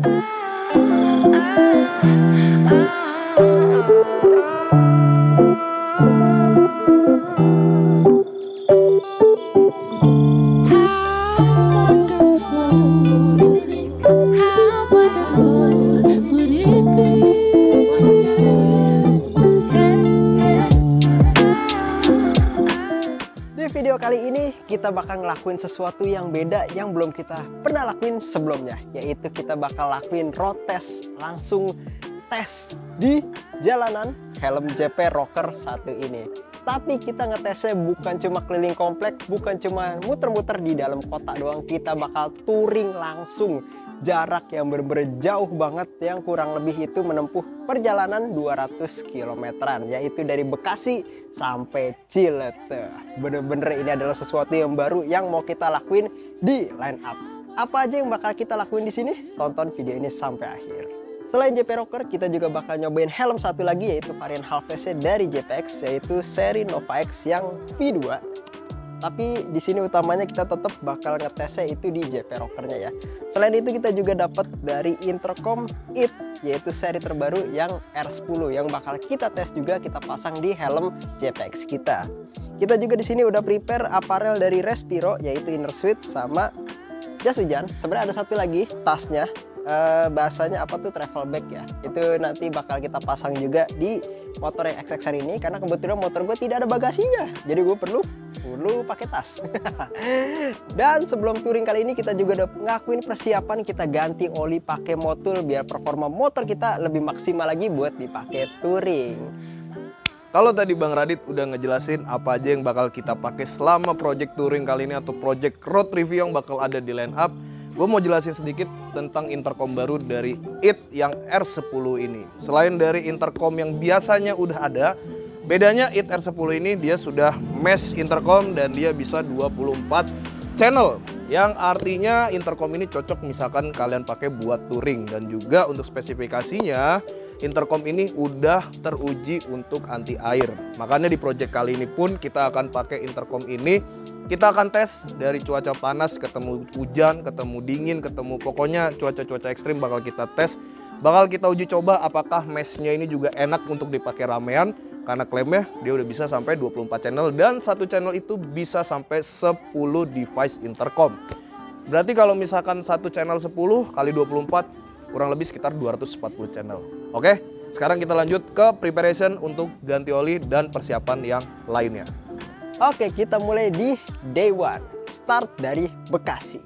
Di video kali ini kita bakal ngelakuin sesuatu yang beda yang belum kita pernah lakuin sebelumnya, yaitu kita bakal lakuin road test, langsung tes di jalanan helm JP Rocker 1 ini. Tapi kita ngetesnya bukan cuma keliling komplek, bukan cuma muter-muter di dalam kota doang, kita bakal touring langsung jarak yang bener-bener jauh banget, yang kurang lebih itu menempuh perjalanan 200 kilometeran, yaitu dari Bekasi sampai Cilete. Bener-bener ini adalah sesuatu yang baru yang mau kita lakuin di line up. Apa aja yang bakal kita lakuin di sini? Tonton video ini sampai akhir. Selain JP Rocker, kita juga bakal nyobain helm satu lagi, yaitu varian half face dari JPX, yaitu seri Nova X yang V2. Tapi di sini utamanya kita tetap bakal ngetesnya itu di JP Rockernya ya. Selain itu kita juga dapat dari intercom IT, yaitu seri terbaru yang R10 yang bakal kita tes juga, kita pasang di helm JPX kita. Kita juga di sini udah prepare apparel dari Respiro, yaitu inner suit sama jas hujan. Sebenarnya ada satu lagi tasnya, bahasanya apa tuh, travel bag ya. Itu nanti bakal kita pasang juga di motor yang XXR ini, karena kebetulan motor gue tidak ada bagasinya, jadi gue perlu pakai tas. Dan sebelum touring kali ini kita juga udah ngakuin persiapan, kita ganti oli pakai Motul biar performa motor kita lebih maksimal lagi buat dipakai touring. Kalau tadi Bang Radit udah ngejelasin apa aja yang bakal kita pakai selama project touring kali ini atau project road review yang bakal ada di line up, gue mau jelasin sedikit tentang intercom baru dari IT yang R10 ini. Selain dari intercom yang biasanya udah ada, bedanya IT R10 ini dia sudah mesh intercom dan dia bisa 24 channel, yang artinya intercom ini cocok misalkan kalian pakai buat touring. Dan juga untuk spesifikasinya, intercom ini udah teruji untuk anti air. Makanya di project kali ini pun kita akan pakai intercom ini. Kita akan tes dari cuaca panas, ketemu hujan, ketemu dingin, ketemu pokoknya cuaca-cuaca ekstrim bakal kita tes. Bakal kita uji coba apakah meshnya ini juga enak untuk dipakai ramean, karena klaimnya dia udah bisa sampai 24 channel dan satu channel itu bisa sampai 10 device intercom. Berarti kalau misalkan satu channel 10 kali 24 kurang lebih sekitar 240 channel. Oke, sekarang kita lanjut ke preparation untuk ganti oli dan persiapan yang lainnya. Oke, kita mulai di day one, start dari Bekasi.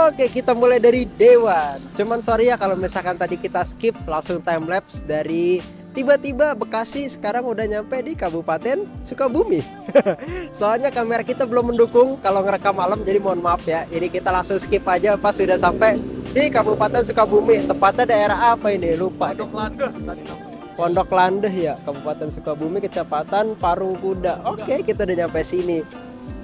Oke, kita mulai dari day one. Cuman sorry ya kalau misalkan tadi kita skip langsung time lapse dari tiba-tiba Bekasi sekarang udah nyampe di Kabupaten Sukabumi. Soalnya kamera kita belum mendukung kalau ngerekam malam, jadi mohon maaf ya. Ini kita langsung skip aja pas sudah sampai di Kabupaten Sukabumi. Tepatnya daerah apa ini? Lupa. Pondok Landeh tadi. Pondok Landeh ya, Kabupaten Sukabumi, Kecamatan Parung Kuda. Oke, kita udah nyampe sini.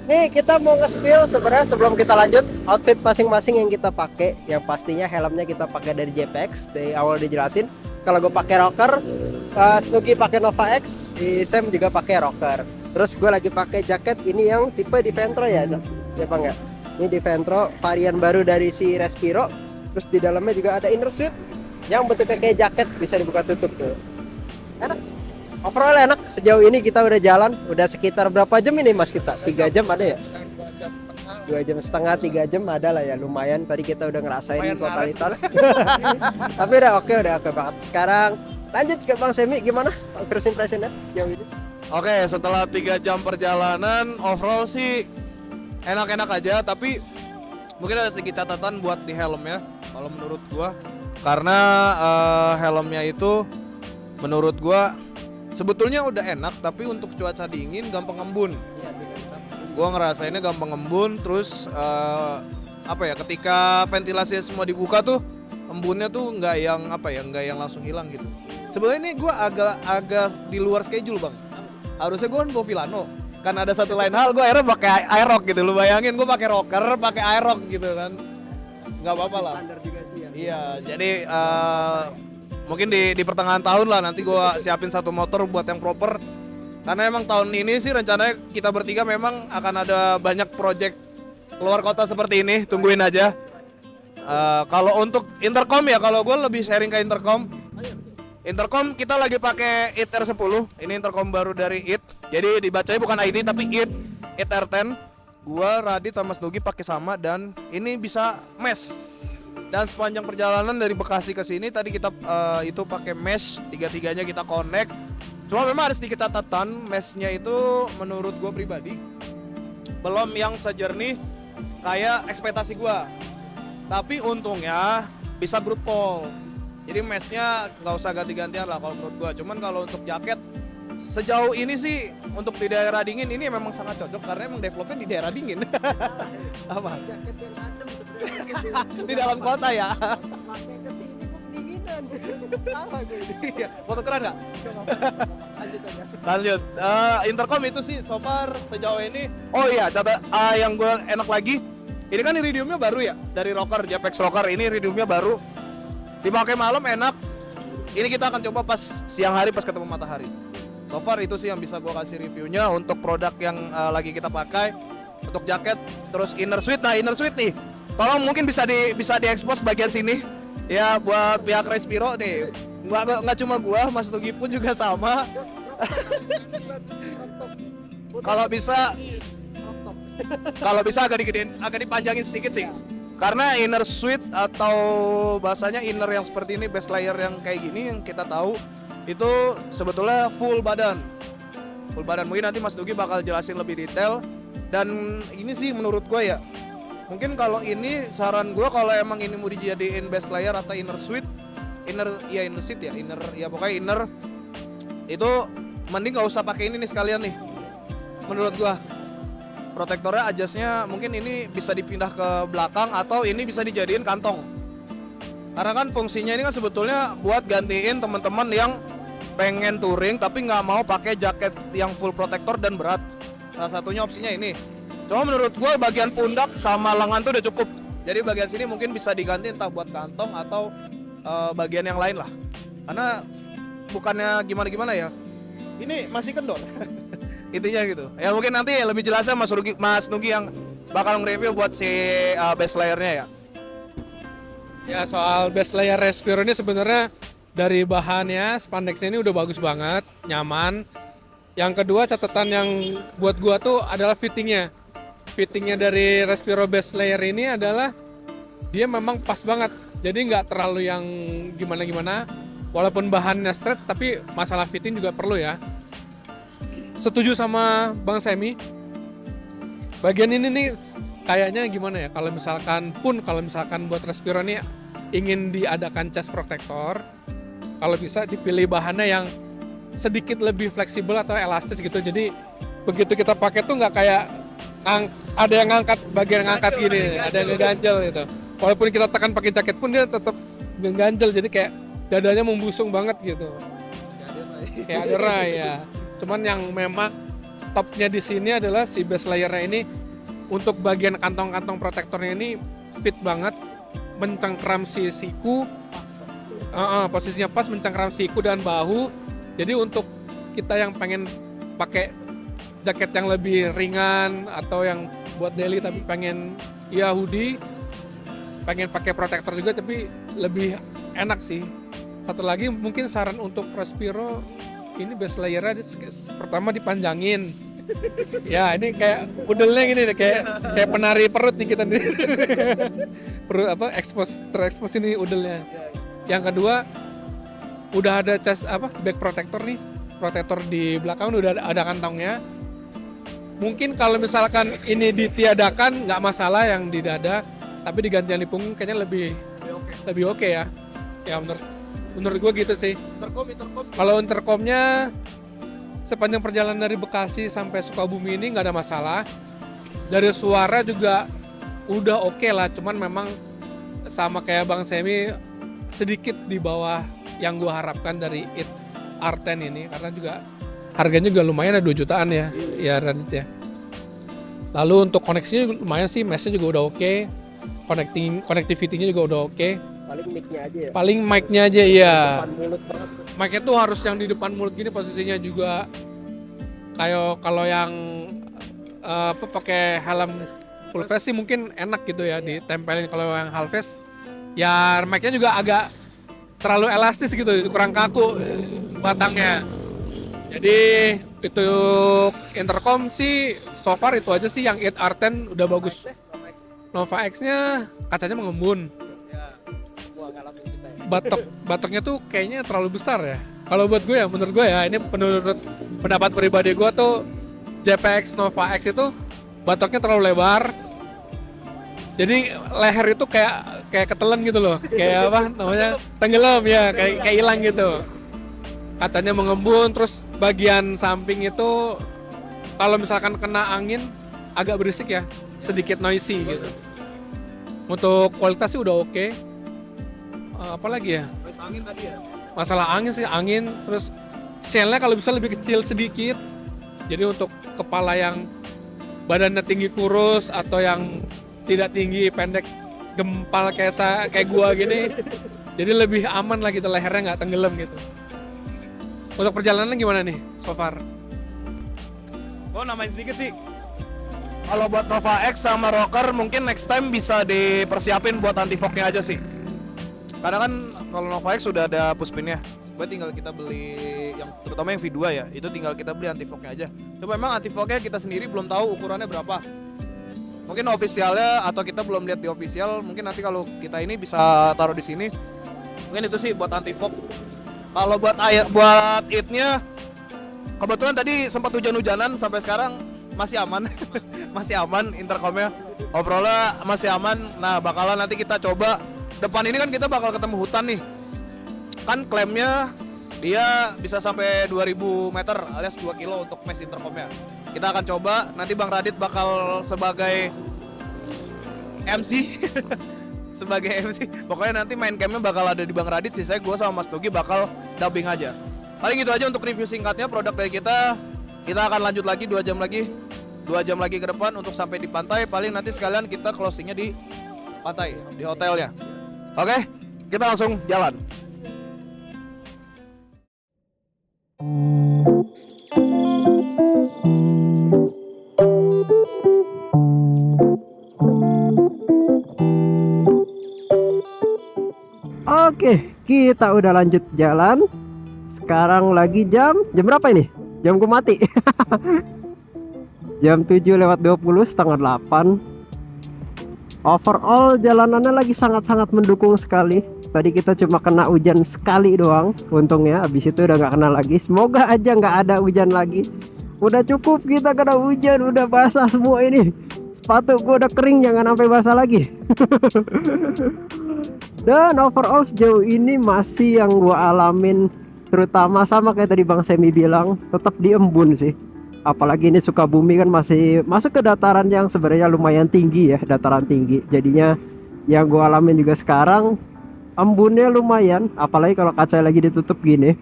Nih kita mau nge-spill sebenarnya sebelum kita lanjut outfit masing-masing yang kita pakai. Yang pastinya helmnya kita pakai dari JPX, dari awal dijelasin. Kalau gue pakai rocker, Snooki pakai Nova X, si Sam juga pakai rocker. Terus gue lagi pakai jaket ini yang tipe Diventro ya, Sam? Ya apa enggak? Ini Diventro varian baru dari si Respiro. Terus di dalamnya juga ada inner suit yang bentuknya kayak jaket, bisa dibuka tutup tuh. Enak. Overall enak. Sejauh ini kita udah jalan udah sekitar berapa jam ini Mas kita? 3 jam ada ya? 2 jam setengah, 3 jam ada lah ya, lumayan. Tadi kita udah ngerasain totalitas. Tapi udah oke banget. Sekarang lanjut ke Bang Semi, gimana first impression-nya sejauh ini? Oke, setelah 3 jam perjalanan overall sih enak-enak aja, tapi mungkin ada sedikit catatan buat di helmnya kalau menurut gua. Karena helmnya itu menurut gua sebetulnya udah enak, tapi untuk cuaca dingin gampang ngembun. Gua ngerasainnya gampang ngembun, terus ketika ventilasinya semua dibuka tuh embunnya tuh nggak yang langsung hilang gitu. Sebenarnya ini gua agak di luar schedule Bang. Harusnya gua kan bawa Vilano, kan ada satu lain hal, gue akhirnya pakai aerox gitu. Lu bayangin gue pakai rocker, pakai aerox gitu kan. Nggak apa-apa lah. Standar juga sih ya. Iya, jadi mungkin di pertengahan tahun lah nanti gue siapin satu motor buat yang proper. Karena emang tahun ini sih rencananya kita bertiga memang akan ada banyak project keluar kota seperti ini, tungguin aja. Kalau untuk intercom ya, kalau gue lebih sharing ke intercom. Intercom kita lagi pakai IT R10. Ini intercom baru dari IT. Jadi dibacanya bukan IT tapi IT R10. Gua, Radit sama Mas Nugi pakai sama dan ini bisa mesh. Dan sepanjang perjalanan dari Bekasi ke sini tadi kita itu pakai mesh, tiga-tiganya kita connect. Cuma memang ada sedikit catatan, meshnya itu menurut gue pribadi belum yang sejernih kayak ekspektasi gue. Tapi untungnya bisa brute pull. Jadi meshnya nggak usah ganti-gantian lah kalau menurut gue. Cuman kalau untuk jaket sejauh ini sih untuk di daerah dingin ini memang sangat cocok karena emang developnya di daerah dingin. Apa? Jaket yang adem sebenarnya. Di dalam kota ya. Pakai ke sini kok kedinginan. Salah gue. Iya, foto keren nggak? Lanjut aja. Lanjut, intercom itu sih so far sejauh ini. Oh iya, catat yang gue enak lagi. Ini kan iridiumnya baru ya dari rocker, Japex rocker ini iridiumnya baru. Dipakai malam enak. Ini kita akan coba pas siang hari pas ketemu matahari. So far itu sih yang bisa gue kasih reviewnya untuk produk yang lagi kita pakai. Untuk jaket, terus inner suite. Nah inner suite nih, tolong mungkin bisa diekspos bagian sini. Ya buat pihak Respiro nih. Nggak cuma gua, Mas Tugi pun juga sama. Kalau bisa agak digedein, agak dipanjangin sedikit sih. Karena inner suite atau bahasanya inner yang seperti ini, base layer yang kayak gini yang kita tahu itu sebetulnya full badan. Full badan, mungkin nanti Mas Dugi bakal jelasin lebih detail. Dan ini sih menurut gue ya, mungkin kalau ini saran gue kalau emang ini mau dijadiin base layer atau inner suite, inner seat ya, inner ya pokoknya inner itu mending nggak usah pakai ini nih sekalian nih. Menurut gue protektornya adjustnya mungkin ini bisa dipindah ke belakang atau ini bisa dijadiin kantong. Karena kan fungsinya ini kan sebetulnya buat gantiin teman-teman yang pengen touring tapi nggak mau pakai jaket yang full protektor dan berat. Salah satunya opsinya ini. Cuma menurut gue bagian pundak sama lengan tuh udah cukup. Jadi bagian sini mungkin bisa diganti entah buat kantong atau bagian yang lain lah. Karena bukannya gimana-gimana ya. Ini masih kendor. Intinya gitu. Ya mungkin nanti lebih jelasnya Mas Nugi yang bakal nge-review buat si base layernya ya. Ya soal base layer Respiro ini sebenarnya dari bahannya, spandexnya ini udah bagus banget, nyaman. Yang kedua catatan yang buat gua tuh adalah fittingnya. Fittingnya dari Respiro base layer ini adalah dia memang pas banget. Jadi nggak terlalu yang gimana-gimana. Walaupun bahannya straight tapi masalah fitting juga perlu ya. Setuju sama Bang Semi. Bagian ini nih kayaknya gimana ya, kalau misalkan buat Respiro nih ingin diadakan chest protector, kalau bisa dipilih bahannya yang sedikit lebih fleksibel atau elastis gitu. Jadi begitu kita pakai tuh nggak kayak ada yang ngangkat, bagian yang ngangkat gini, ada yang ngeganjel gitu. Walaupun kita tekan pakai jaket pun dia tetap ngeganjel, jadi kayak dadanya membusung banget gitu. Kayak ada ray ya. Cuman yang memang topnya di sini adalah si base layernya ini untuk bagian kantong-kantong protektornya ini fit banget, mencengkram si siku, posisinya pas mencengkram siku dan bahu. Jadi untuk kita yang pengen pakai jaket yang lebih ringan atau yang buat daily tapi pengen ya hoodie, pengen pakai protektor juga tapi lebih enak sih. Satu lagi mungkin saran untuk Respiro, ini base layernya pertama dipanjangin. Ya ini kayak udelnya gini deh, kayak penari perut nih kita nih. Perut terekspos ini udelnya. Yang kedua udah ada back protector nih, protektor di belakang udah ada kantongnya. Mungkin kalau misalkan ini ditiadakan nggak masalah yang di dada, tapi diganti yang di punggung kayaknya lebih oke ya. Ya menurut gue gitu sih. Intercom. Kalau intercomnya sepanjang perjalanan dari Bekasi sampai Sukabumi ini nggak ada masalah. Dari suara juga udah oke lah, cuman memang sama kayak Bang Semi sedikit di bawah yang gue harapkan dari IT R10 ini, karena juga harganya juga lumayan, ada 2 jutaan ya, ya Radit ya. Lalu untuk koneksinya lumayan sih, mesh-nya juga udah oke, connectivity-nya juga udah oke. Paling mic-nya aja ya. Paling mic-nya aja iya. Depan mulut banget. Mic-nya tuh harus yang di depan mulut gini, posisinya juga kayak kalau yang pakai helm full face sih mungkin enak gitu ya ditempelin. Kalau yang half face ya mic-nya juga agak terlalu elastis gitu, kurang kaku batangnya. Jadi itu intercom sih so far itu aja sih, yang 8R10 udah bagus. Nova X-nya kacanya mengembun. Batoknya tuh kayaknya terlalu besar ya. Kalau buat gue ya, menurut gue ya, ini menurut pendapat pribadi gue tuh JPX Nova X itu batoknya terlalu lebar. Jadi leher itu kayak ketelan gitu loh. Kayak apa namanya? Tenggelam ya, kayak hilang gitu. Kacanya mengembun, terus bagian samping itu kalau misalkan kena angin agak berisik ya, sedikit noisy gitu. Untuk kualitas sih udah oke. Apalagi ya? Angin tadi ya. Masalah angin sih, angin, terus shell-nya kalau bisa lebih kecil sedikit. Jadi untuk kepala yang badannya tinggi kurus atau yang tidak tinggi pendek gempal kayak gua gini, jadi lebih aman lah gitu, lehernya nggak tenggelam gitu. Untuk perjalanan gimana nih so far? Oh, namain sedikit sih. Kalau buat Nova X sama rocker mungkin next time bisa dipersiapin buat anti fognya aja sih. Karena kan kalau Nova X sudah ada pushpinnya, buat tinggal kita beli yang terutama yang V2 ya, itu tinggal kita beli anti fognya aja. Coba emang anti fognya kita sendiri belum tahu ukurannya berapa. Mungkin officialnya atau kita belum lihat di official, mungkin nanti kalau kita ini bisa taruh di sini. Mungkin itu sih buat anti fog. Kalau buat it-nya kebetulan tadi sempat hujan-hujanan, sampai sekarang masih aman. Masih aman intercomnya. Overall masih aman. Nah, bakalan nanti kita coba depan ini kan kita bakal ketemu hutan nih. Kan klaimnya dia bisa sampai 2000 meter alias 2 kilo untuk mesh intercomnya. Kita akan coba, nanti Bang Radit bakal sebagai MC. Sebagai MC. Pokoknya nanti main camnya bakal ada di Bang Radit, sih gue sama Mas Tugi bakal dubbing aja. Paling gitu aja untuk review singkatnya produk dari kita. Kita akan lanjut lagi 2 jam lagi. 2 jam lagi ke depan untuk sampai di pantai. Paling nanti sekalian kita closingnya di pantai, di hotelnya. Oke, kita langsung jalan. Oke, kita udah lanjut jalan. Sekarang lagi jam berapa ini? Jamku mati. Jam 7:20, setengah 8. Overall jalanannya lagi sangat-sangat mendukung sekali. Tadi kita cuma kena hujan sekali doang, untungnya. Habis itu udah nggak kena lagi. Semoga aja nggak ada hujan lagi. Udah cukup kita kena hujan, udah basah semua ini. Sepatu gua udah kering, jangan sampai basah lagi. Dan overall sejauh ini masih yang gua alamin, terutama sama kayak tadi Bang Semi bilang, tetap di embun sih. Apalagi ini Sukabumi kan masih masuk ke dataran yang sebenarnya lumayan tinggi ya, dataran tinggi. Jadinya yang gua alamin juga sekarang embunnya lumayan, apalagi kalau kaca lagi ditutup gini.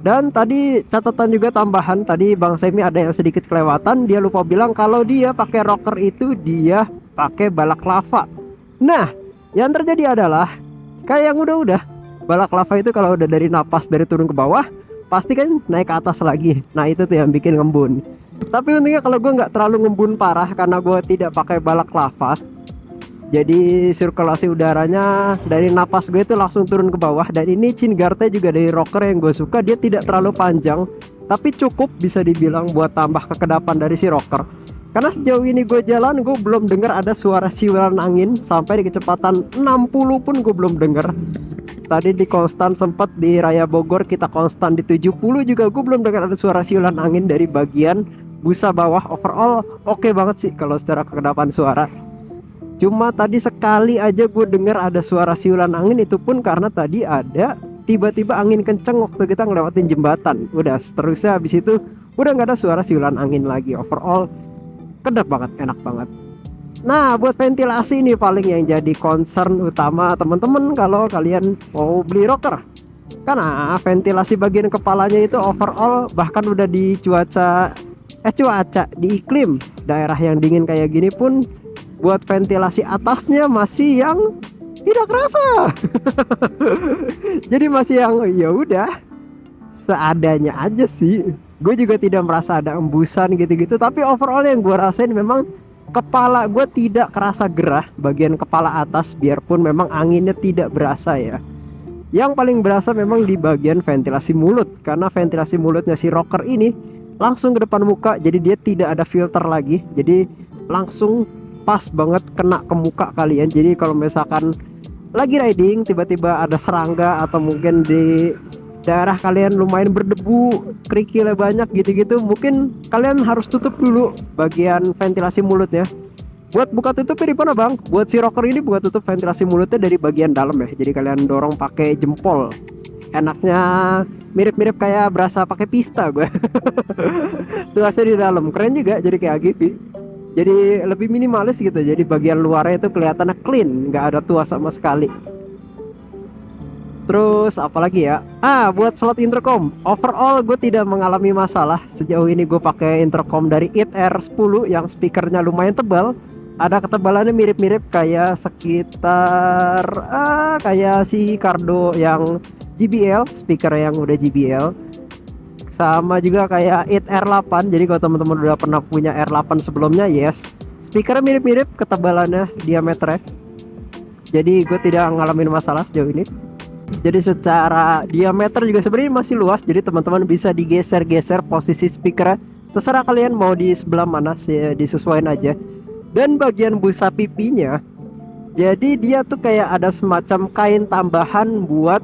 Dan tadi catatan juga tambahan, tadi Bang Semi ada yang sedikit kelewatan, dia lupa bilang kalau dia pakai rocker itu dia pakai balaklava. Nah, yang terjadi adalah kayak yang udah balaklava itu kalau udah dari napas dari turun ke bawah pasti kan naik ke atas lagi. Nah itu tuh yang bikin ngembun. Tapi untungnya kalau gue nggak terlalu ngembun parah karena gue tidak pakai balaklava. Jadi sirkulasi udaranya dari napas gue itu langsung turun ke bawah. Dan ini chin guardnya juga dari rocker yang gue suka, dia tidak terlalu panjang tapi cukup bisa dibilang buat tambah kekedapan dari si rocker. Karena sejauh ini gue jalan, gue belum dengar ada suara siulan angin. Sampai di kecepatan 60 pun gue belum dengar. Tadi di konstan sempat di Raya Bogor kita konstan di 70 juga gue belum dengar ada suara siulan angin dari bagian busa bawah. Overall oke banget sih kalau secara kekedapan suara. Cuma tadi sekali aja gue dengar ada suara siulan angin, itu pun karena tadi ada tiba-tiba angin kenceng waktu kita ngelewatin jembatan. Udah seterusnya habis itu udah nggak ada suara siulan angin lagi. Overall kedap banget, enak banget. Nah buat ventilasi ini paling yang jadi concern utama teman-teman kalau kalian mau beli rocker. Karena ventilasi bagian kepalanya itu overall bahkan udah di cuaca di iklim daerah yang dingin kayak gini pun buat ventilasi atasnya masih yang tidak kerasa. Jadi masih yang ya udah seadanya aja sih. Gue juga tidak merasa ada embusan gitu-gitu, tapi overall yang gue rasain memang kepala gue tidak kerasa gerah bagian kepala atas, biarpun memang anginnya tidak berasa ya. Yang paling berasa memang di bagian ventilasi mulut, karena ventilasi mulutnya si rocker ini langsung ke depan muka, jadi dia tidak ada filter lagi, jadi langsung pas banget kena ke muka kalian. Jadi kalau misalkan lagi riding tiba-tiba ada serangga atau mungkin di daerah kalian lumayan berdebu, kerikilnya banyak gitu-gitu, mungkin kalian harus tutup dulu bagian ventilasi mulutnya. Buat buka tutupnya di mana bang? Buat si rocker ini buka tutup ventilasi mulutnya dari bagian dalam ya. Jadi kalian dorong pakai jempol. Enaknya mirip-mirip kayak berasa pakai pista gue. Tuasnya di dalam, keren juga jadi kayak AGV. Jadi lebih minimalis gitu. Jadi bagian luarnya itu kelihatannya clean, nggak ada tuas sama sekali. Terus apalagi ya? Buat slot intercom, overall gue tidak mengalami masalah. Sejauh ini gue pakai intercom dari IT R10 yang speakernya lumayan tebal. Ada ketebalannya mirip-mirip kayak sekitar kayak si Cardo yang JBL, speaker yang udah JBL. Sama juga kayak IT R8. Jadi kalau teman-teman udah pernah punya R8 sebelumnya, yes, speakernya mirip-mirip ketebalannya, diameternya. Jadi gue tidak ngalamin masalah sejauh ini. Jadi secara diameter juga sebenarnya masih luas, jadi teman-teman bisa digeser-geser posisi speakernya. Terserah kalian mau di sebelah mana sih, disesuaikan aja. Dan bagian busa pipinya, jadi dia tuh kayak ada semacam kain tambahan buat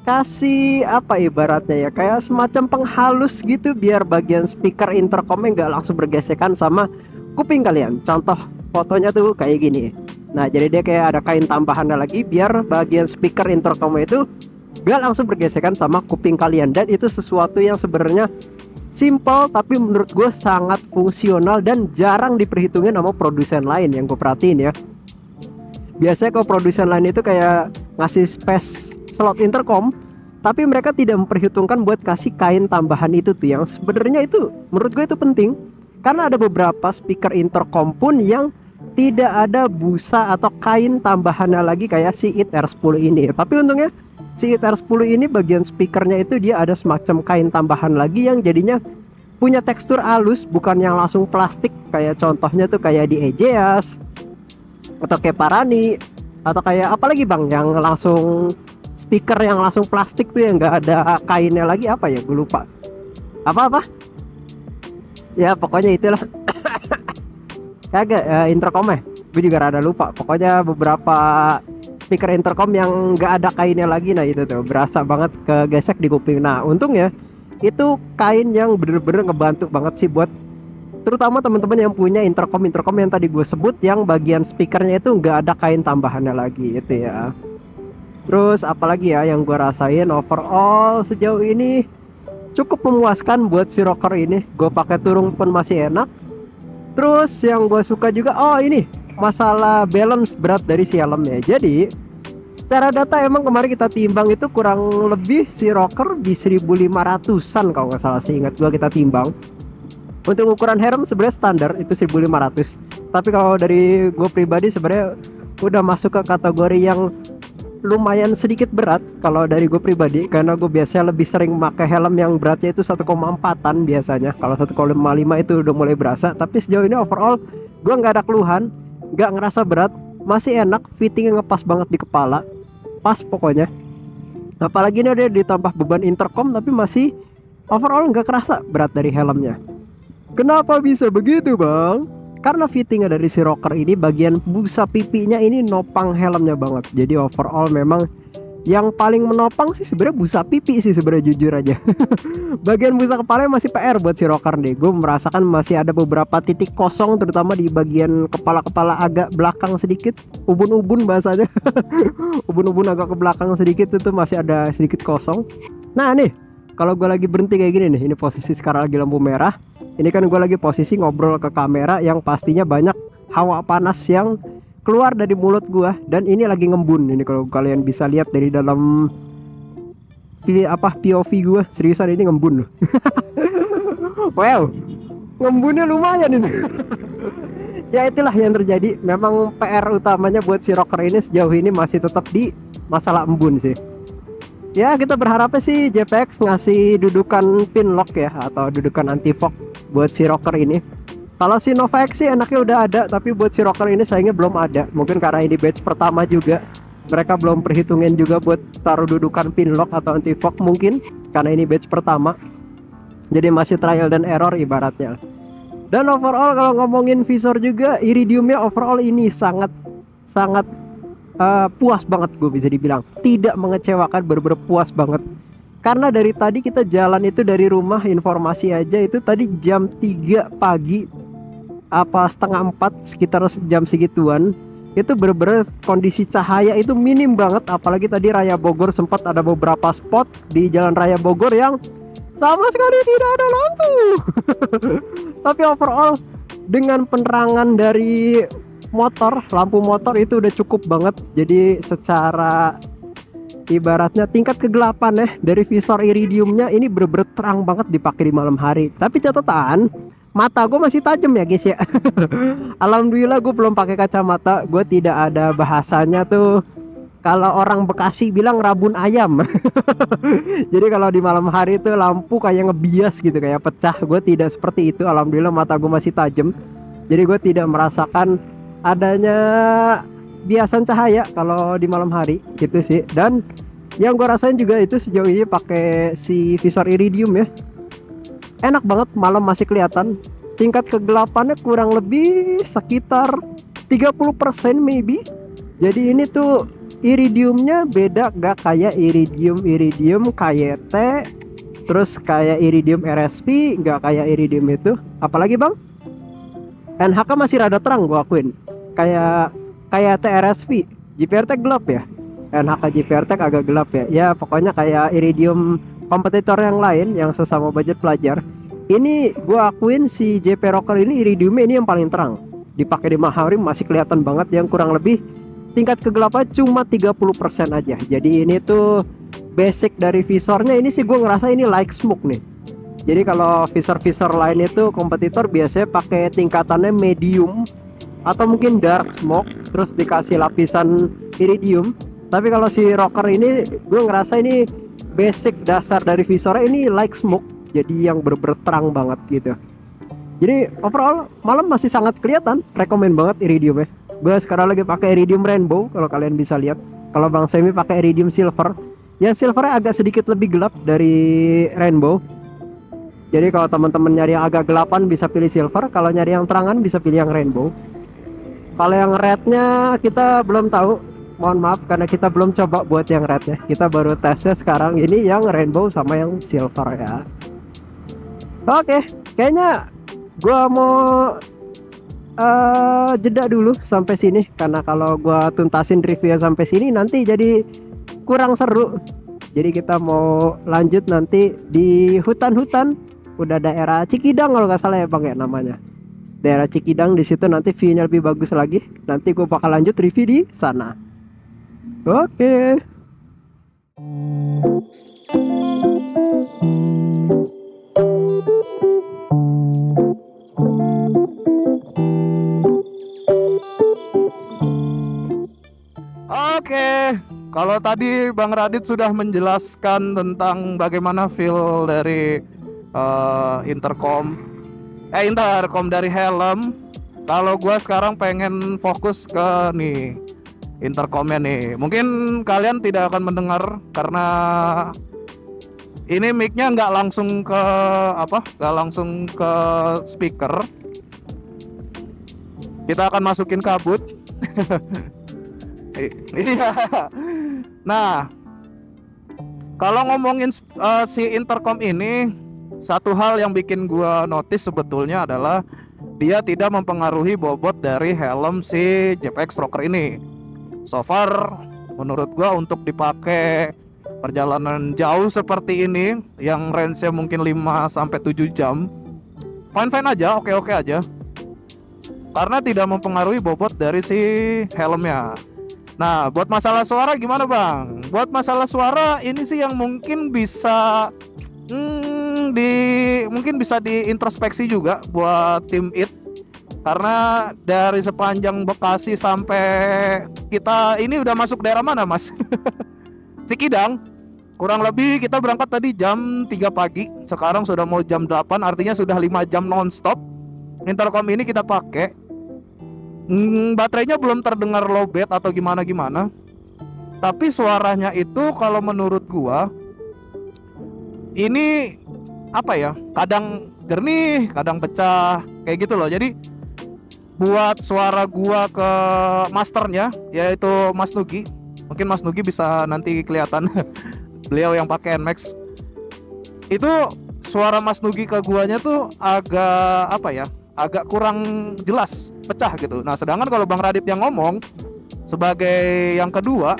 kasih apa ibaratnya ya, kayak semacam penghalus gitu biar bagian speaker intercomnya nggak langsung bergesekan sama kuping kalian. Contoh fotonya tuh kayak gini. Nah jadi dia kayak ada kain tambahannya lagi biar bagian speaker intercom itu gak langsung bergesekan sama kuping kalian. Dan itu sesuatu yang sebenarnya simple tapi menurut gue sangat fungsional dan jarang diperhitungin sama produsen lain yang gue perhatiin ya. Biasanya kalau produsen lain itu kayak ngasih space slot intercom, tapi mereka tidak memperhitungkan buat kasih kain tambahan itu tuh, yang sebenarnya itu menurut gue itu penting. Karena ada beberapa speaker intercom pun yang tidak ada busa atau kain tambahannya lagi kayak si IT R10 ini. Tapi untungnya si IT R10 ini bagian speakernya itu dia ada semacam kain tambahan lagi yang jadinya punya tekstur halus, bukan yang langsung plastik kayak contohnya tuh kayak di Egeas atau kayak Parani atau kayak apalagi bang yang langsung speaker yang langsung plastik tuh yang nggak ada kainnya lagi, apa ya, gue lupa apa ya, pokoknya itulah. Kagak intercomnya gue juga rada lupa. Pokoknya beberapa speaker intercom yang nggak ada kainnya lagi, nah itu tuh berasa banget kegesek di kuping. Nah untungnya itu kain yang bener-bener ngebantu banget sih buat terutama teman-teman yang punya intercom yang tadi gue sebut, yang bagian speakernya itu nggak ada kain tambahannya lagi itu ya. Terus apalagi ya yang gue rasain overall sejauh ini cukup memuaskan buat si rocker ini. Gue pakai turun pun masih enak. Terus yang gue suka juga, ini masalah balance berat dari si helmnya. Jadi secara data emang kemarin kita timbang itu kurang lebih si rocker di 1500an kalau nggak salah, seingat gue kita timbang. Untuk ukuran helm sebenarnya standar itu 1500. Tapi kalau dari gue pribadi sebenarnya udah masuk ke kategori yang lumayan sedikit berat kalau dari gue pribadi, karena gue biasanya lebih sering pakai helm yang beratnya itu 1,4an biasanya. Kalau 1,55 itu udah mulai berasa. Tapi sejauh ini overall gue nggak ada keluhan, nggak ngerasa berat, masih enak, fittingnya ngepas banget di kepala, pas pokoknya. Apalagi ini ada ditambah beban intercom tapi masih overall nggak kerasa berat dari helmnya. Kenapa bisa begitu bang? Karena fittingnya dari si rocker ini bagian busa pipinya ini nopang helmnya banget. Jadi overall memang yang paling menopang sih sebenarnya busa pipi sih sebenarnya, jujur aja. Bagian busa kepalanya masih PR buat si rocker nih. Gue merasakan masih ada beberapa titik kosong, terutama di bagian kepala-kepala agak belakang sedikit, ubun-ubun bahasanya. Ubun-ubun agak ke belakang sedikit itu masih ada sedikit kosong. Nah nih, kalau gue lagi berhenti kayak gini nih, ini posisi sekarang lagi lampu merah. Ini kan gue lagi posisi ngobrol ke kamera yang pastinya banyak hawa panas yang keluar dari mulut gua dan ini lagi ngembun. Ini kalau kalian bisa lihat dari dalam POV gua, seriusan ini ngembun loh. Wow, ngembunnya lumayan ini. Ya itulah yang terjadi. Memang PR utamanya buat si rocker ini sejauh ini masih tetap di masalah embun sih. Ya kita berharapnya sih JPX ngasih dudukan pin lock ya, atau dudukan anti fog buat si rocker ini. Kalau si Nova X sih enaknya udah ada, tapi buat si rocker ini sayangnya belum ada. Mungkin karena ini batch pertama juga, mereka belum perhitungin juga buat taruh dudukan pin lock atau anti fog mungkin, karena ini batch pertama. Jadi masih trial dan error ibaratnya. Dan overall kalau ngomongin visor juga, iridiumnya overall ini sangat puas banget, gue bisa dibilang tidak mengecewakan, bener-bener puas banget. Karena dari tadi kita jalan itu dari rumah, informasi aja itu tadi jam 3 pagi apa setengah 4, sekitar jam segituan. Itu bener-bener kondisi cahaya itu minim banget. Apalagi tadi Raya Bogor sempat ada beberapa spot di Jalan Raya Bogor yang sama sekali tidak ada lampu. Tapi overall dengan penerangan dari motor, lampu motor itu udah cukup banget. Jadi secara ibaratnya tingkat kegelapan ya dari visor iridiumnya ini bener-bener terang banget dipakai di malam hari. Tapi catatan, mata gue masih tajam ya guys ya. Alhamdulillah gue belum pakai kacamata. Gue tidak ada bahasanya tuh kalau orang Bekasi bilang rabun ayam. Jadi kalau di malam hari itu lampu kayak ngebias gitu, kayak pecah. Gue tidak seperti itu. Alhamdulillah mata gue masih tajam. Jadi gue tidak merasakan adanya biasan cahaya kalau di malam hari gitu sih. Dan yang gue rasain juga itu sejauh ini pakai si visor iridium ya, enak banget, malam masih kelihatan. Tingkat kegelapannya kurang lebih sekitar 30% maybe. Jadi ini tuh iridiumnya beda, gak kayak iridium KYT, terus kayak iridium RSP, gak kayak iridium itu. Apalagi bang, NHK masih rada terang gue akuin, kayak TRSP. GPRT gelap ya, NHK GPRT agak gelap ya. Ya pokoknya kayak iridium kompetitor yang lain yang sesama budget pelajar. Ini gue akuin si JP Rocker ini iridiumnya ini yang paling terang. Dipakai di malam hari masih kelihatan banget, yang kurang lebih tingkat kegelapan cuma 30% aja. Jadi ini tuh basic dari visornya ini sih gue ngerasa ini like smoke nih. Jadi kalau visor-visor lain itu kompetitor biasanya pakai tingkatannya medium atau mungkin dark smoke, terus dikasih lapisan iridium. Tapi kalau si rocker ini gue ngerasa ini basic dasar dari visornya ini like smoke, jadi yang bener-bener terang banget gitu. Jadi overall malam masih sangat kelihatan, rekomen banget iridiumnya. Gue sekarang lagi pakai iridium rainbow kalau kalian bisa lihat. Kalau Bang Semi pakai iridium silver. Yang silvernya agak sedikit lebih gelap dari rainbow. Jadi kalau teman-teman nyari yang agak gelapan bisa pilih silver, kalau nyari yang terangan bisa pilih yang rainbow. Kalau yang rednya kita belum tahu, mohon maaf karena kita belum coba buat yang rednya. Kita baru tesnya sekarang ini yang rainbow sama yang silver ya. Oke, kayaknya gue mau jeda dulu sampai sini, karena kalau gua tuntasin review sampai sini nanti jadi kurang seru. Jadi kita mau lanjut nanti di hutan-hutan, udah daerah Cikidang kalau nggak salah ya bang ya namanya, daerah Cikidang. Di situ nanti view-nya lebih bagus lagi. Nanti gua bakal lanjut review di sana. Oke. Oke, kalau tadi Bang Radit sudah menjelaskan tentang bagaimana feel dari intercom dari helm. Kalau gua sekarang pengen fokus ke nih intercomnya nih. Mungkin kalian tidak akan mendengar karena ini mic-nya nggak langsung ke speaker. Kita akan masukin kabut. Iya. Nah, kalau ngomongin si intercom ini, satu hal yang bikin gua notice sebetulnya adalah dia tidak mempengaruhi bobot dari helm si JPX Rocker ini. So far, menurut gua untuk dipakai perjalanan jauh seperti ini, yang range-nya mungkin 5-7 jam, fine-fine aja, oke-oke aja. karena tidak mempengaruhi bobot dari si helmnya. Nah, buat masalah suara gimana Bang? Buat masalah suara ini sih yang mungkin bisa mungkin bisa diintrospeksi juga buat tim IT, karena dari sepanjang Bekasi sampai kita ini udah masuk daerah mana Mas? Cikidang. Kurang lebih kita berangkat tadi jam 3 pagi, sekarang sudah mau jam 8, artinya sudah 5 jam nonstop. Intercom ini kita pakai. Baterainya belum terdengar lowbat atau gimana-gimana. Tapi suaranya itu kalau menurut gua ini apa ya? Kadang jernih, kadang pecah, kayak gitu loh. Jadi buat suara gua ke masternya, yaitu Mas Nugi. Mungkin Mas Nugi bisa nanti kelihatan beliau yang pakai NMAX. Itu suara Mas Nugi ke guanya tuh agak apa ya? Agak kurang jelas, pecah gitu. Nah, sedangkan kalau Bang Radit yang ngomong sebagai yang kedua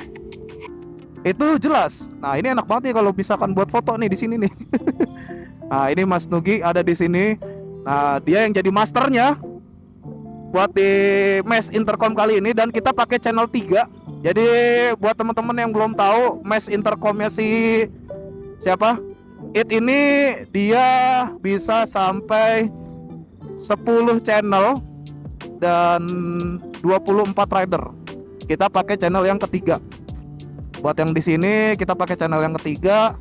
itu jelas. Nah, ini enak banget nih kalau misalkan buat foto nih di sini nih. Nah, ini Mas Nugi ada di sini. Nah, dia yang jadi masternya buat di Mesh Intercom kali ini, dan kita pakai channel 3. Jadi buat teman-teman yang belum tahu, Mesh Intercomnya si siapa? It ini dia bisa sampai 10 channel dan 24 rider. Kita pakai channel yang ketiga. Buat yang di sini kita pakai channel yang ketiga.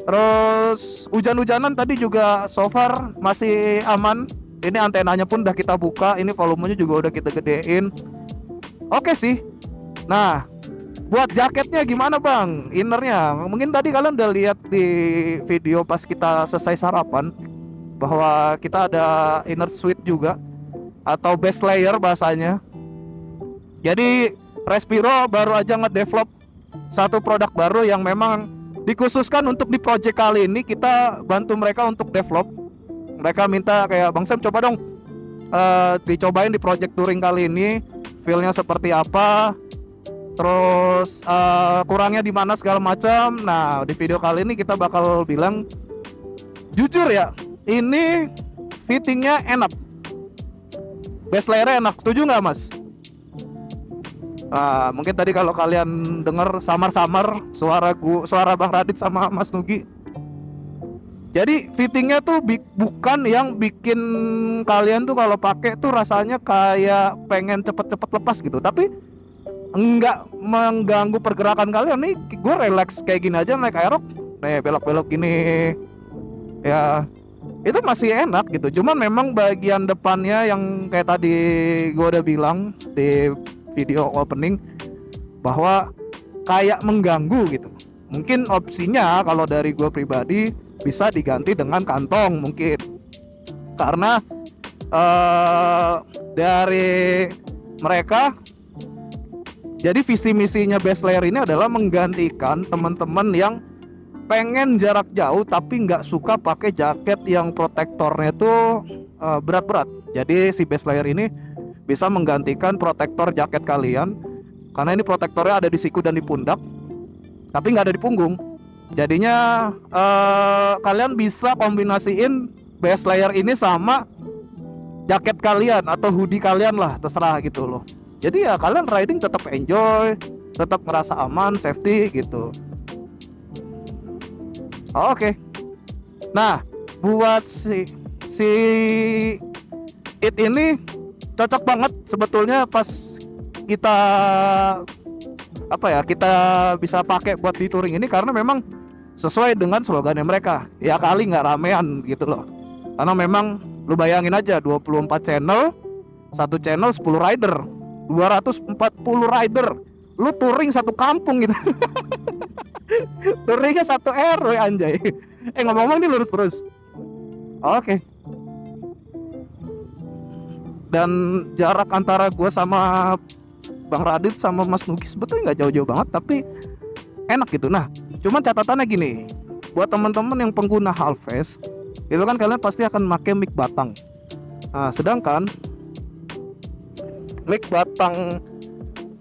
Terus hujan-hujanan tadi juga so far masih aman. Ini antenanya pun udah kita buka, ini volumenya juga udah kita gedein. Oke sih. Nah, buat jaketnya gimana Bang? Innernya, mungkin tadi kalian udah lihat di video pas kita selesai sarapan bahwa kita ada inner suite juga, atau base layer bahasanya. Jadi Respiro baru aja ngedevelop satu produk baru yang memang dikhususkan untuk di project kali ini. Kita bantu mereka untuk develop. Mereka minta kayak Bang Sam, coba dong dicobain di project touring kali ini, feelnya seperti apa, terus kurangnya di mana segala macam. Nah, di video kali ini kita bakal bilang jujur ya, ini fittingnya enak, base layernya enak. Setuju nggak Mas? Mungkin tadi kalau kalian dengar samar-samar suara Bang Radit sama Mas Nugi. Jadi fittingnya tuh bukan yang bikin kalian tuh kalau pakai tuh rasanya kayak pengen cepet-cepet lepas gitu, tapi enggak mengganggu pergerakan kalian. Nih gue relax kayak gini aja naik aerob, nih belok-belok gini ya, itu masih enak gitu. Cuman memang bagian depannya yang kayak tadi gue udah bilang di video opening bahwa kayak mengganggu gitu. Mungkin opsinya kalau dari gue pribadi bisa diganti dengan kantong mungkin, karena dari mereka, jadi visi misinya base layer ini adalah menggantikan teman-teman yang pengen jarak jauh tapi nggak suka pakai jaket yang protektornya tuh berat-berat. Jadi si base layer ini bisa menggantikan protektor jaket kalian, karena ini protektornya ada di siku dan di pundak, tapi nggak ada di punggung. Jadinya kalian bisa kombinasiin base layer ini sama jaket kalian atau hoodie kalian lah, terserah gitu loh. Jadi ya kalian riding tetap enjoy, tetap merasa aman, safety gitu. Oke. Nah, buat si it ini cocok banget sebetulnya pas kita kita bisa pakai buat di touring ini, karena memang sesuai dengan slogannya mereka. Ya kali nggak ramean gitu loh. Karena memang lu bayangin aja 24 channel, satu channel 10 rider, 240 rider. Lu touring satu kampung gitu. Touringnya satu RW anjay. Ngomong-ngomong nih lurus terus. Oke. Dan jarak antara gue sama Bang Radit sama Mas Nugi sebetulnya nggak jauh-jauh banget, tapi enak gitu. Nah, cuman catatannya gini, buat teman-teman yang pengguna Halfest, itu kan kalian pasti akan pakai mic batang. Nah, sedangkan mic batang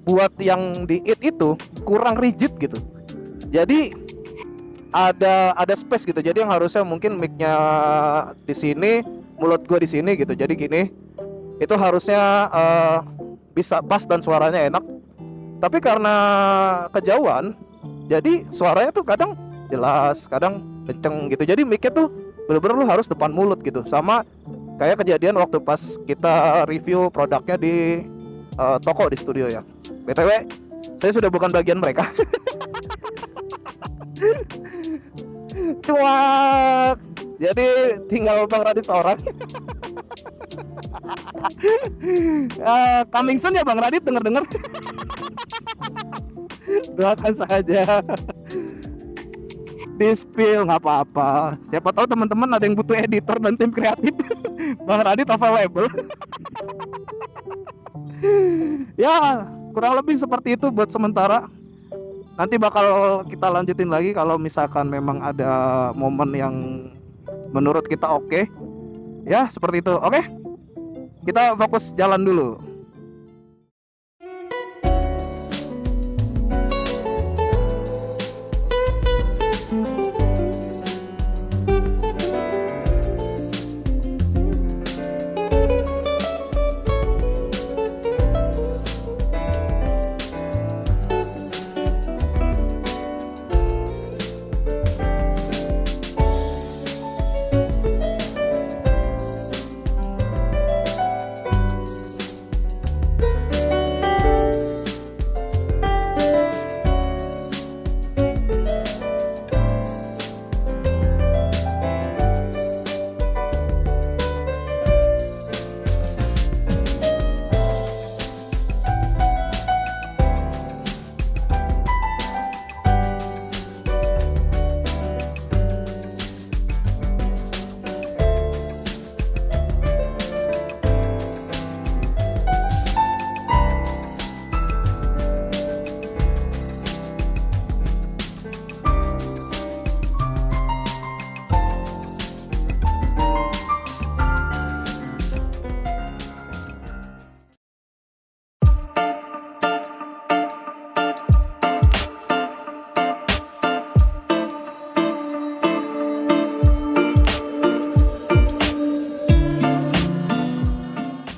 buat yang di it itu kurang rigid gitu. Jadi ada space gitu. Jadi yang harusnya mungkin mic-nya di sini, mulut gue di sini gitu. Jadi gini. itu harusnya bisa pas dan suaranya enak. Tapi karena kejauhan, jadi suaranya tuh kadang jelas, kadang kenceng gitu. Jadi mic-nya tuh bener-bener lu harus depan mulut gitu. Sama kayak kejadian waktu pas kita review produknya di toko di studio ya. BTW, saya sudah bukan bagian mereka. Cuak. Jadi tinggal Bang Radit seorang. Coming soon ya Bang Radit, denger-denger. Doakan saja. Di spill nggak apa-apa. Siapa tahu teman-teman ada yang butuh editor dan tim kreatif. Bang Radit available. Ya kurang lebih seperti itu buat sementara. Nanti bakal kita lanjutin lagi kalau misalkan memang ada momen yang menurut kita oke. Ya seperti itu. Oke, kita fokus jalan dulu.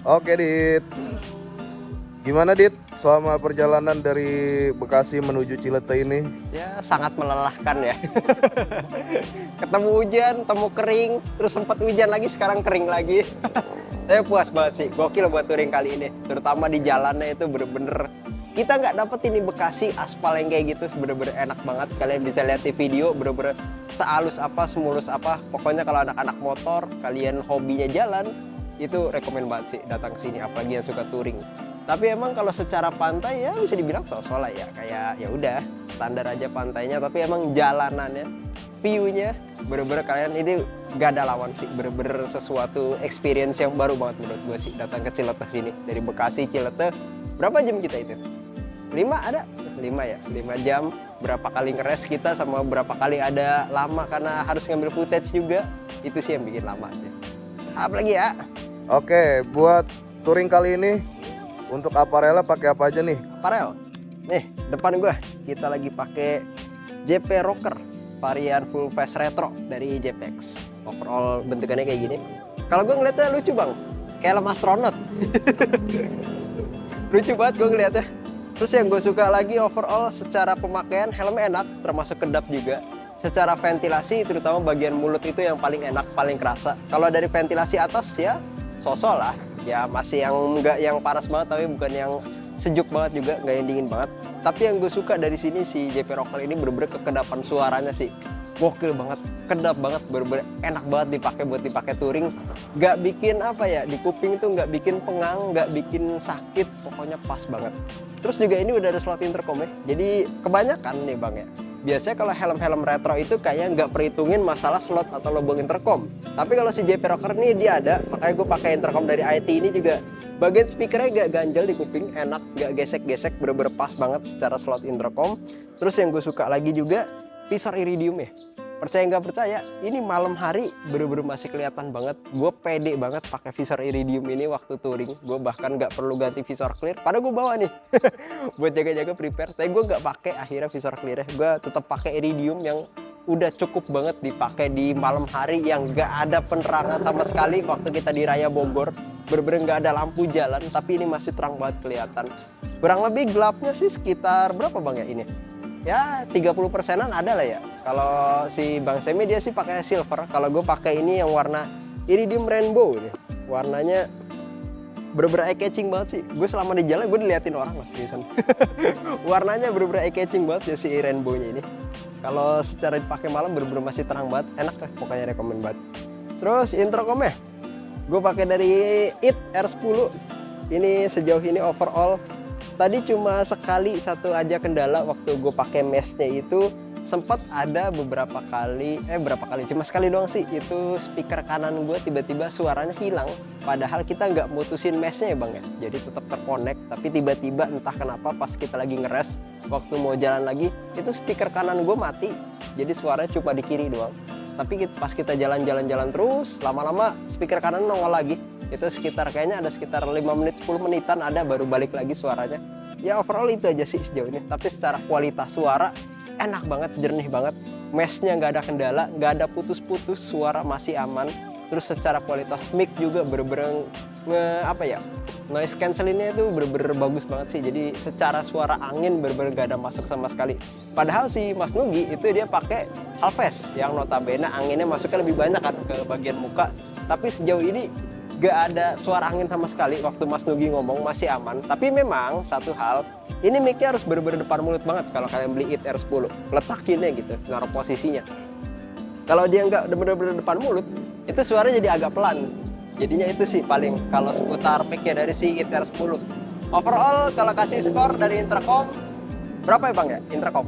Oke Dit, gimana Dit selama perjalanan dari Bekasi menuju Ciletai ini? Ya sangat melelahkan ya. Ketemu hujan, temu kering, terus sempat hujan lagi, sekarang kering lagi. Saya puas banget sih, gokil buat touring kali ini. Terutama di jalannya itu bener-bener kita nggak dapet ini Bekasi aspal yang kayak gitu, bener-bener enak banget. Kalian bisa lihat di video, bener-bener sehalus apa, semulus apa. Pokoknya kalau anak-anak motor, kalian hobinya jalan, itu rekomen banget sih datang ke sini, apalagi yang suka touring. Tapi emang kalau secara pantai ya bisa dibilang so-so lah ya, kayak ya udah standar aja pantainya. Tapi emang jalanannya, view-nya bener-bener kalian ini gak ada lawan sih, bener-bener sesuatu experience yang baru banget menurut gue sih datang ke Ciletai sini. Dari Bekasi Ciletai berapa jam kita itu? 5 ada? 5 ya? 5 jam. Berapa kali ngeres kita, sama berapa kali ada lama karena harus ngambil footage juga. Itu sih yang bikin lama sih. Apalagi ya? Oke, buat touring kali ini untuk aparelnya pakai apa aja nih? Aparel. Nih, depan gua kita lagi pakai JP Rocker varian full face retro dari JPX. Overall bentukannya kayak gini. Kalau gua ngeliatnya lucu, Bang. Kayak helm astronot. Lucu banget gua ngeliatnya. Terus yang gue suka lagi overall secara pemakaian helmnya enak, termasuk kedap juga. Secara ventilasi terutama bagian mulut itu yang paling enak, paling kerasa. Kalau dari ventilasi atas ya sosok lah, ya masih yang enggak yang panas banget tapi bukan yang sejuk banget juga, nggak yang dingin banget. Tapi yang gue suka dari sini si JP Rocker ini bener-bener kekedapan suaranya sih. Gokil banget, kedap banget, bener-bener enak banget dipakai buat dipakai touring. Nggak bikin apa ya, di kuping itu nggak bikin pengang, nggak bikin sakit, pokoknya pas banget. Terus juga ini udah ada slot intercom ya, jadi kebanyakan nih Bang ya. Biasanya kalau helm-helm retro itu kayak nggak perhitungin masalah slot atau lubang intercom. Tapi kalau si JP Rocker ini dia ada, makanya gue pakai intercom dari IT ini juga. Bagian speakernya gak ganjel di kuping, enak, gak gesek-gesek, bener-bener pas banget secara slot intercom. Terus yang gue suka lagi juga visor iridium ya. Percaya nggak percaya, ini malam hari bener-bener masih kelihatan banget. Gue pede banget pakai visor iridium ini waktu touring. Gue bahkan nggak perlu ganti visor clear. Padahal gue bawa nih buat jaga-jaga prepare. Tapi gue nggak pakai akhirnya visor clear. Gue tetap pakai iridium yang udah cukup banget dipakai di malam hari yang gak ada penerangan sama sekali. Waktu kita di Raya Bogor bener-bener gak ada lampu jalan, tapi ini masih terang banget kelihatan. Kurang lebih gelapnya sih sekitar berapa bang ya ini? Ya 30%-an ada lah ya. Kalau si Bang Semi dia sih pakai silver, kalau gue pakai ini yang warna iridium rainbow nih. Warnanya bener-bener eye catching banget sih. Gue selama di jalan gue diliatin orang mas seriusan. Warnanya bener-bener eye catching banget ya si rainbow-nya ini. Kalau secara dipakai malam bener-bener masih terang banget, enak lah pokoknya, rekomen banget. Terus intercomnya gue pakai dari IT R10. Ini sejauh ini overall tadi cuma sekali satu aja kendala waktu gue pakai meshnya itu. Sempat ada beberapa kali, cuma sekali doang sih, itu speaker kanan gue tiba-tiba suaranya hilang. Padahal kita nggak mutusin meshnya ya bang ya, jadi tetap terkonek. Tapi tiba-tiba entah kenapa pas kita lagi ngeres, waktu mau jalan lagi, itu speaker kanan gue mati. Jadi suaranya cuma di kiri doang. Tapi pas kita jalan-jalan terus, lama-lama speaker kanan nongol lagi. Itu kayaknya ada sekitar 5 menit, 10 menitan ada baru balik lagi suaranya. Ya overall itu aja sih sejauh ini. Tapi secara kualitas suara, enak banget, jernih banget, meshnya nggak ada kendala, nggak ada putus-putus, suara masih aman. Terus secara kualitas mic juga bener-bener noise cancellingnya itu bener-bener bagus banget sih. Jadi secara suara angin bener-bener nggak ada masuk sama sekali. Padahal si Mas Nugi itu dia pakai Halves yang notabene anginnya masuknya lebih banyak kan ke bagian muka. Tapi sejauh ini gak ada suara angin sama sekali. Waktu Mas Nugi ngomong masih aman. Tapi memang satu hal, ini mic-nya harus bener-bener depan mulut banget kalau kalian beli IT R10. Letakinnya gitu, naruh posisinya. Kalau dia nggak bener-bener depan mulut, itu suara jadi agak pelan. Jadinya itu sih paling kalau seputar mic-nya dari si IT R10. Overall kalau kasih skor dari intercom, berapa ya bang ya intercom?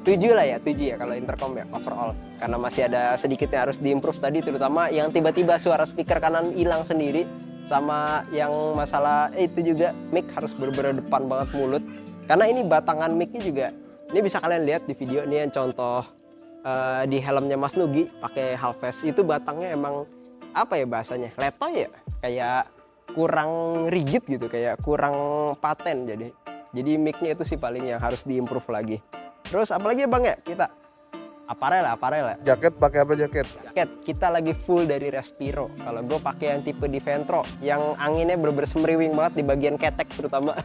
7 lah ya, 7 ya kalau intercom ya overall. Karena masih ada sedikit yang harus diimprove tadi, terutama yang tiba-tiba suara speaker kanan hilang sendiri. Sama yang masalah itu juga mic harus bener-bener depan banget mulut. Karena ini batangan mic-nya juga, ini bisa kalian lihat di video ini yang contoh di helmnya Mas Nugi pakai Halves. Itu batangnya emang apa ya bahasanya, letoy ya, kayak kurang rigid gitu, kayak kurang paten. Jadi mic-nya itu sih paling yang harus diimprove lagi. Terus apalagi ya bang ya kita? Aparel ya. Jaket pakai apa jaket? Jaket kita lagi full dari Respiro. Kalau gue pakai yang tipe Diventro, yang anginnya bener-bener semriwing banget di bagian ketek terutama.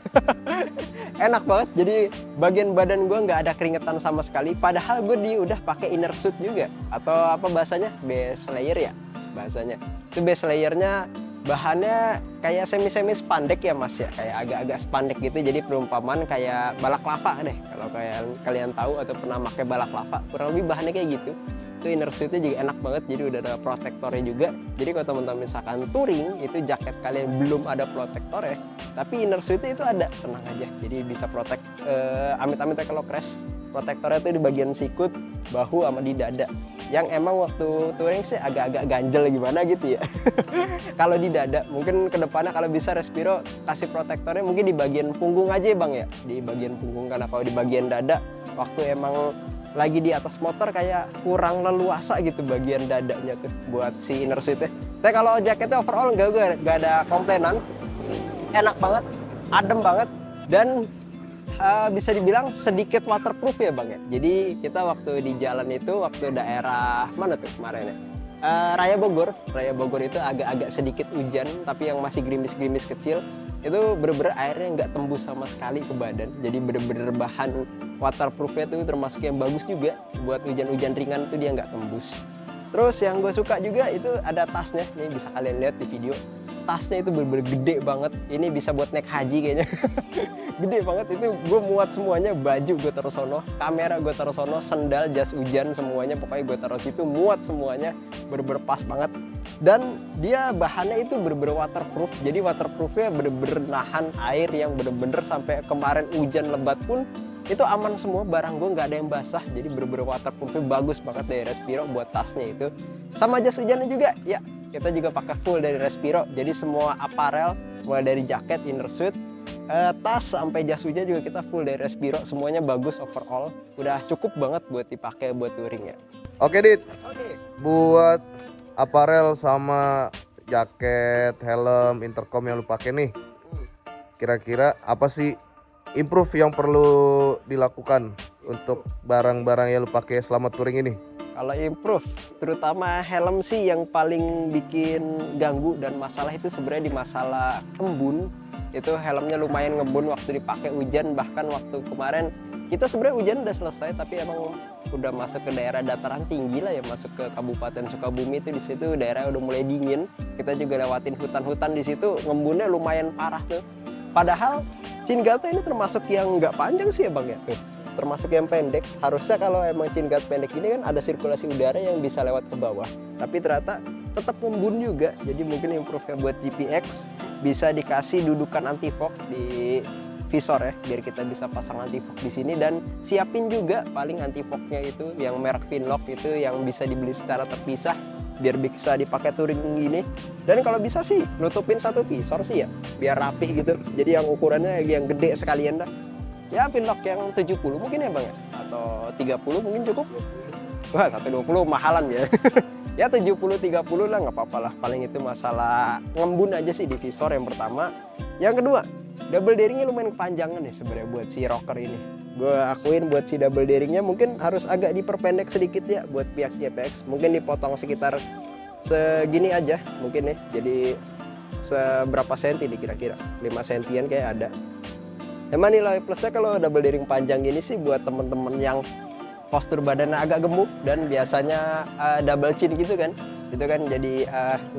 Enak banget. Jadi bagian badan gue nggak ada keringetan sama sekali. Padahal gue udah pakai inner suit juga, atau apa bahasanya, base layer ya bahasanya. Itu base layernya bahannya kayak semi-semi spandek ya mas ya, kayak agak-agak spandek gitu. Jadi perumpamaan kayak balaklava deh, kalau kalian tahu atau pernah pakai balaklava, kurang lebih bahannya kayak gitu. Itu inner suitnya juga enak banget, jadi udah ada protektornya juga. Jadi kalau teman-teman misalkan touring, itu jaket kalian belum ada protektornya, tapi inner suitnya itu ada, tenang aja. Jadi bisa protek, amit-amitnya kalau crash, protektornya itu di bagian sikut, bahu, sama di dada. Yang emang waktu touring sih agak-agak ganjel gimana gitu ya. Kalau di dada, mungkin kedepannya kalau bisa Respiro kasih protektornya mungkin di bagian punggung aja ya bang ya. Di bagian punggung, karena kalau di bagian dada, waktu emang lagi di atas motor kayak kurang leluasa gitu bagian dadanya tuh buat si inner suitnya. Tapi kalau jaketnya overall nggak ada komplainan. Enak banget, adem banget, dan bisa dibilang sedikit waterproof ya bang ya. Jadi kita waktu di jalan itu, waktu daerah mana tuh kemarin ya, Raya Bogor itu agak-agak sedikit hujan, tapi yang masih gerimis-gerimis kecil, itu bener-bener airnya nggak tembus sama sekali ke badan. Jadi bener-bener bahan waterproofnya tuh termasuk yang bagus juga, buat hujan-hujan ringan tuh dia nggak tembus. Terus yang gue suka juga itu ada tasnya, ini bisa kalian lihat di video. Tasnya itu bener-bener gede banget, ini bisa buat naik haji kayaknya. Gede banget, itu gue muat semuanya, baju gue taruh sono, kamera gue taruh sono, sendal, jas hujan, semuanya pokoknya gue taruh situ, muat semuanya, bener-bener pas banget. Dan dia bahannya itu bener-bener waterproof, jadi waterproofnya bener-bener nahan air yang bener-bener sampai kemarin hujan lebat pun itu aman semua, barang gue nggak ada yang basah. Jadi bener-bener waterproofnya bagus banget dari Respiro buat tasnya itu. Sama jas hujannya juga ya, kita juga pakai full dari Respiro. Jadi semua aparel, mulai dari jaket, inner suit, tas sampai jas hujan juga kita full dari Respiro. Semuanya bagus overall, udah cukup banget buat dipakai buat touring ya. Oke Dit, Oke. buat aparel sama jaket, helm, intercom yang lu pakai nih, kira-kira apa sih improve yang perlu dilakukan untuk barang-barang yang lu pakai selama touring ini? Kalau improve, terutama helm sih yang paling bikin ganggu dan masalah itu sebenarnya di masalah embun. Itu helmnya lumayan ngebun waktu dipakai hujan, bahkan waktu kemarin kita sebenarnya hujan udah selesai tapi emang udah masuk ke daerah dataran tinggi lah ya, masuk ke Kabupaten Sukabumi itu di situ daerah udah mulai dingin. Kita juga lewatin hutan-hutan di situ, ngembunnya lumayan parah tuh. Padahal Chingato ini termasuk yang nggak panjang sih ya Bang ya. Tuh, termasuk yang pendek. Harusnya kalau emang Chingato pendek ini kan ada sirkulasi udara yang bisa lewat ke bawah. Tapi ternyata tetap ngembun juga. Jadi mungkin improve-nya buat GPX bisa dikasih dudukan anti fog di visor ya, biar kita bisa pasang anti fog di sini, dan siapin juga paling anti fognya itu yang merek Finlock itu yang bisa dibeli secara terpisah biar bisa dipakai touring gini. Dan kalau bisa sih nutupin satu visor sih ya, biar rapih gitu. Jadi yang ukurannya yang gede sekalian dah. Ya Finlock yang 70 mungkin ya Bang ya, atau 30 mungkin cukup. Wah 120 mahalan ya. Ya 70-30 lah nggak apa-apa lah, paling itu masalah ngembun aja sih di visor yang pertama. Yang kedua, double daringnya lumayan kepanjangan nih sebenarnya buat si rocker ini. Gue akuin buat si double daringnya mungkin harus agak diperpendek sedikit ya buat pihak GPX. Mungkin dipotong sekitar segini aja mungkin nih, jadi seberapa senti nih kira-kira, 5 sentian kayak ada. Emang nilai plusnya kalau double daring panjang gini sih buat temen-temen yang postur badannya agak gemuk dan biasanya double chin gitu kan, itu kan jadi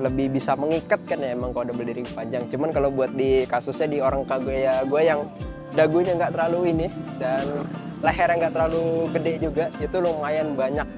lebih bisa mengikat kan ya emang kalau double daring panjang. Cuman kalau buat di kasusnya di orang kayak gue yang dagunya nggak terlalu ini dan lehernya nggak terlalu gede juga, itu lumayan banyak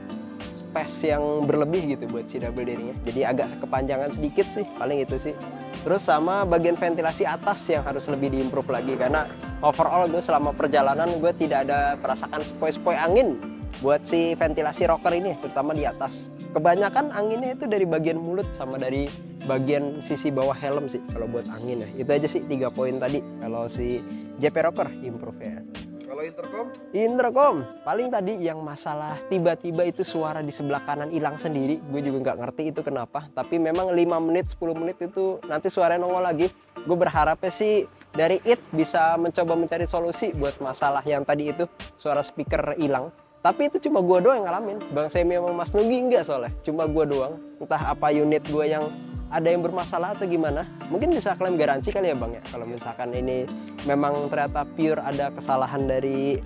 space yang berlebih gitu buat si double daringnya, jadi agak kepanjangan sedikit sih paling itu sih. Terus sama bagian ventilasi atas yang harus lebih diimprove lagi, karena overall gue selama perjalanan gue tidak ada merasakan sepoi-sepoi angin buat si ventilasi rocker ini, terutama di atas. Kebanyakan anginnya itu dari bagian mulut sama dari bagian sisi bawah helm sih kalau buat angin ya. Itu aja sih 3 poin tadi kalau si JP Rocker improve ya. Kalau intercom? Intercom paling tadi yang masalah tiba-tiba itu suara di sebelah kanan hilang sendiri. Gue juga nggak ngerti itu kenapa, tapi memang 5 menit 10 menit itu nanti suaranya nongol lagi. Gue berharapnya sih dari IT bisa mencoba mencari solusi buat masalah yang tadi itu suara speaker hilang. Tapi itu cuma gue doang yang ngalamin, Bang Semi sama Mas Nugi enggak soalnya, cuma gue doang. Entah apa unit gue yang ada yang bermasalah atau gimana. Mungkin bisa klaim garansi kali ya Bang ya, kalau misalkan ini memang ternyata pure ada kesalahan dari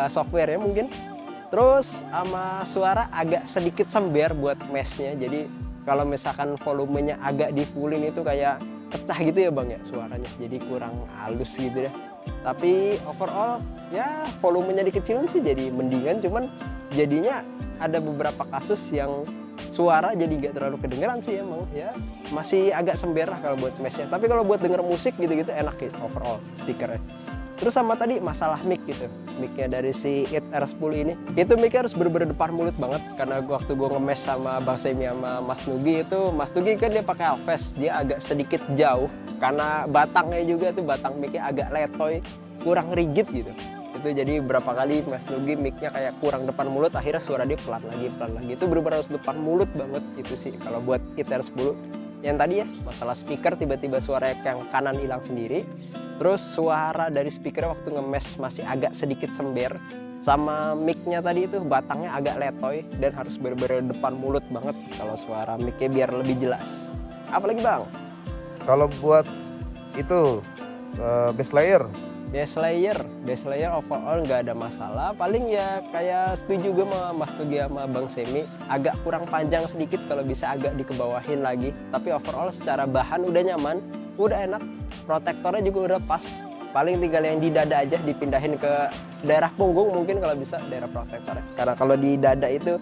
software ya mungkin. Terus sama suara agak sedikit sember buat meshnya, jadi kalau misalkan volumenya agak di fullin itu kayak pecah gitu ya Bang ya suaranya, jadi kurang halus gitu ya. Tapi overall ya volumenya dikecilin sih jadi mendingan, cuman jadinya ada beberapa kasus yang suara jadi nggak terlalu kedengeran sih emang ya, masih agak sember lah kalau buat meshnya. Tapi kalau buat denger musik gitu-gitu enak gitu overall speakernya. Terus sama tadi masalah mic gitu, micnya dari si IT R10 ini, itu micnya harus bener-bener depan mulut banget. Karena waktu gue nge-mesh sama Bang Semi sama Mas Nugi itu, Mas Nugi kan dia pakai Alves, dia agak sedikit jauh karena batangnya juga tuh, batang micnya agak letoy, kurang rigid gitu. Itu jadi berapa kali Mas Nugi micnya kayak kurang depan mulut, akhirnya suara dia pelan lagi. Itu bener-bener harus depan mulut banget itu sih kalau buat IT R10. Yang tadi ya masalah speaker tiba-tiba suara yang kanan hilang sendiri. Terus suara dari speaker waktu nge-mesh masih agak sedikit sember. Sama mic-nya tadi itu batangnya agak letoy dan harus bener-bener depan mulut banget kalau suara mic-nya biar lebih jelas. Apalagi Bang? Kalau buat itu bass layer, Bass layer overall nggak ada masalah. Paling ya kayak setuju gue sama Mas Nugi sama Bang Semi, agak kurang panjang sedikit, kalau bisa agak dikebawahin lagi. Tapi overall secara bahan udah nyaman, udah enak, protektornya juga udah pas. Paling tinggal yang di dada aja dipindahin ke daerah punggung mungkin kalau bisa, daerah protektornya. Karena kalau di dada itu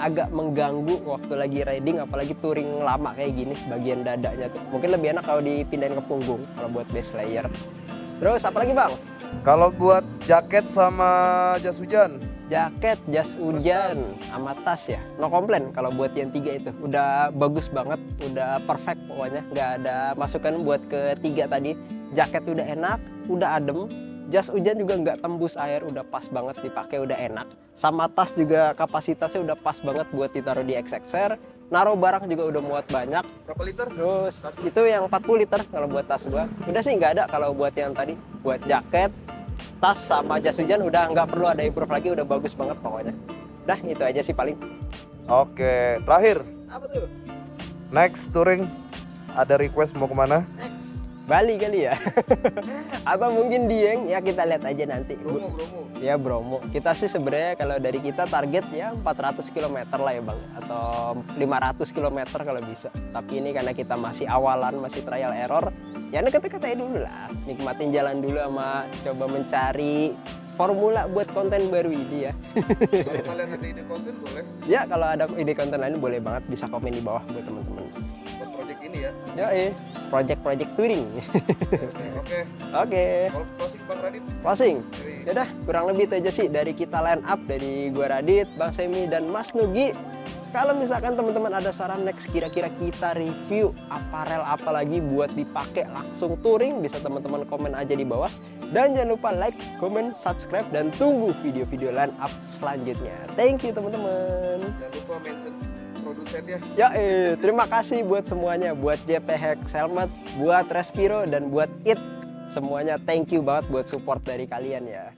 agak mengganggu waktu lagi riding, apalagi touring lama kayak gini, bagian dadanya tuh. Mungkin lebih enak kalau dipindahin ke punggung kalau buat bass layer. Terus apa lagi Bang? kalau buat jaket sama jas hujan, Jaket, jas hujan, sama tas ya, no komplain kalau buat yang 3 itu. Udah bagus banget, udah perfect pokoknya. Nggak ada masukan buat ke-3 tadi. Jaket udah enak, udah adem. Jas hujan juga nggak tembus air, udah pas banget dipakai, udah enak. Sama tas juga kapasitasnya udah pas banget buat ditaruh di XXR. Naruh barang juga udah muat banyak. berapa liter? Terus itu yang 40 liter kalau buat tas gua. Udah sih nggak ada kalau buat yang tadi. Buat jaket, tas sama jas hujan udah nggak perlu ada improve lagi, udah bagus banget pokoknya. Udah itu aja sih paling. Oke, terakhir. Apa tuh? Next touring ada request mau kemana? Bali kali ya. Atau mungkin Dieng, ya kita lihat aja nanti. Bromo. Ya Bromo. Kita sih sebenarnya kalau dari kita target ya 400 km lah ya Bang, atau 500 km kalau bisa. Tapi ini karena kita masih awalan, masih trial error, ya deket-deket dulu lah. Nikmatin jalan dulu sama coba mencari formula buat konten baru ini ya. Kalau kalian ada ide konten boleh Ya kalau ada ide konten lain boleh banget, bisa komen di bawah buat teman-teman. buat project ini ya. Ya project touring. Oke. Oke. Kalau closing Bang Radit. Closing. Dari Yaudah, kurang lebih itu aja sih dari kita line up, dari gua Radit, Bang Semi, dan Mas Nugi. Kalau misalkan teman-teman ada saran next kira-kira kita review aparel apa lagi buat dipakai langsung touring, bisa teman-teman komen aja di bawah. Dan jangan lupa like, comment, subscribe, dan tunggu video-video line up selanjutnya. Thank you teman-teman. jangan lupa mention produsennya. Ya terima kasih buat semuanya, buat JP Hex Helmet, buat Respiro, dan buat IT. Semuanya thank you banget buat support dari kalian ya.